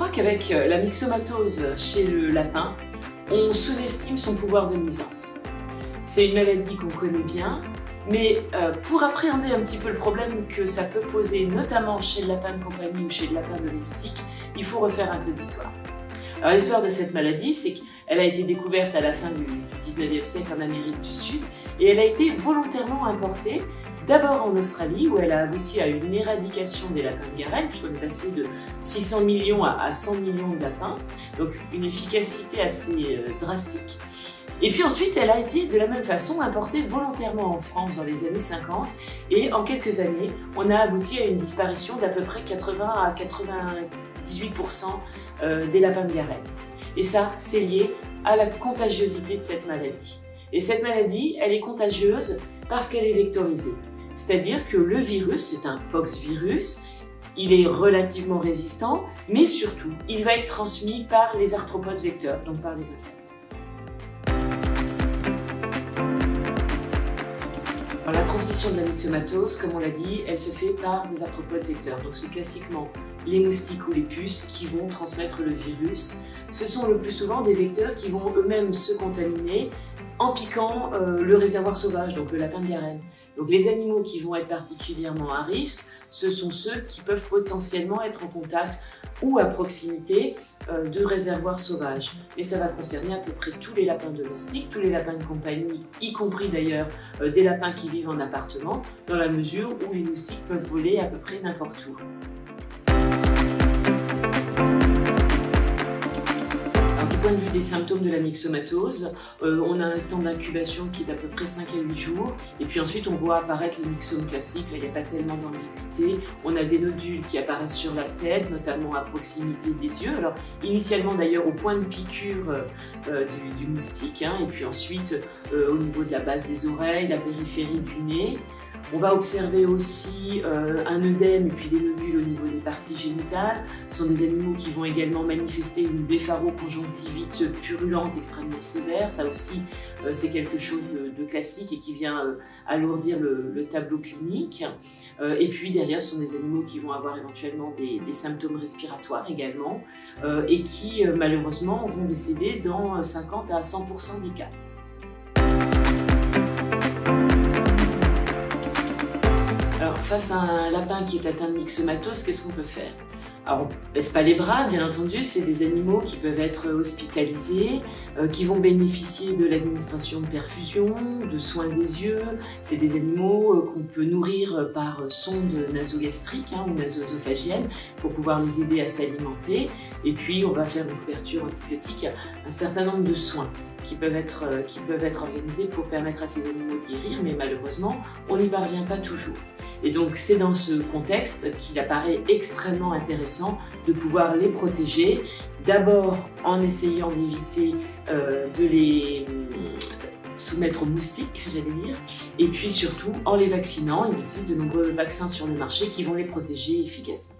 crois qu'avec la myxomatose chez le lapin, on sous-estime son pouvoir de nuisance. C'est une maladie qu'on connaît bien, mais pour appréhender un petit peu le problème que ça peut poser, notamment chez le lapin de compagnie ou chez le lapin domestique, il faut refaire un peu d'histoire. Alors l'histoire de cette maladie, c'est qu'elle a été découverte à la fin du 19e siècle en Amérique du Sud et elle a été volontairement importée, d'abord en Australie où elle a abouti à une éradication des lapins de Garenne, puisqu'on est passé de 600 millions à 100 millions de lapins, donc une efficacité assez drastique. Et puis ensuite, elle a été de la même façon importée volontairement en France dans les années 50 et en quelques années, on a abouti à une disparition d'à peu près 80 à 98% des lapins de Garenne. Et ça, c'est lié à la contagiosité de cette maladie. Et cette maladie, elle est contagieuse parce qu'elle est vectorisée. C'est-à-dire que le virus, c'est un poxvirus, il est relativement résistant, mais surtout, il va être transmis par les arthropodes vecteurs, donc par les insectes. Alors, la transmission de la myxomatose, comme on l'a dit, elle se fait par des arthropodes vecteurs. Donc c'est classiquement les moustiques ou les puces qui vont transmettre le virus. Ce sont le plus souvent des vecteurs qui vont eux-mêmes se contaminer en piquant le réservoir sauvage, donc le lapin de Garenne. Donc les animaux qui vont être particulièrement à risque, ce sont ceux qui peuvent potentiellement être en contact ou à proximité de réservoirs sauvages. Mais ça va concerner à peu près tous les lapins domestiques, tous les lapins de compagnie, y compris d'ailleurs des lapins qui vivent en appartement, dans la mesure où les moustiques peuvent voler à peu près n'importe où. Du point de vue des symptômes de la myxomatose, on a un temps d'incubation qui est d'à peu près 5 à 8 jours et puis ensuite on voit apparaître les myxomes classiques, là il n'y a pas tellement d'ambiguïté. On a des nodules qui apparaissent sur la tête, notamment à proximité des yeux, alors initialement d'ailleurs au point de piqûre du moustique, hein, et puis ensuite au niveau de la base des oreilles, la périphérie du nez. On va observer aussi un œdème et puis des nodules au niveau des parties génitales. Ce sont des animaux qui vont également manifester une blépharoconjonctivite purulente extrêmement sévère. Ça aussi, c'est quelque chose de classique et qui vient alourdir le tableau clinique. Et puis derrière, ce sont des animaux qui vont avoir éventuellement des symptômes respiratoires également et qui malheureusement vont décéder dans 50 à 100% des cas. Alors, face à un lapin qui est atteint de myxomatose, qu'est-ce qu'on peut faire? Alors, on ne baisse pas les bras, bien entendu, c'est des animaux qui peuvent être hospitalisés, qui vont bénéficier de l'administration de perfusion, de soins des yeux. C'est des animaux qu'on peut nourrir par sonde nasogastrique ou naso-œsophagienne pour pouvoir les aider à s'alimenter. Et puis, on va faire une couverture antibiotique, un certain nombre de soins qui peuvent être organisés pour permettre à ces animaux de guérir, mais malheureusement, on n'y parvient pas toujours. Et donc c'est dans ce contexte qu'il apparaît extrêmement intéressant de pouvoir les protéger, d'abord en essayant d'éviter de les soumettre aux moustiques, j'allais dire, et puis surtout en les vaccinant. Il existe de nombreux vaccins sur le marché qui vont les protéger efficacement.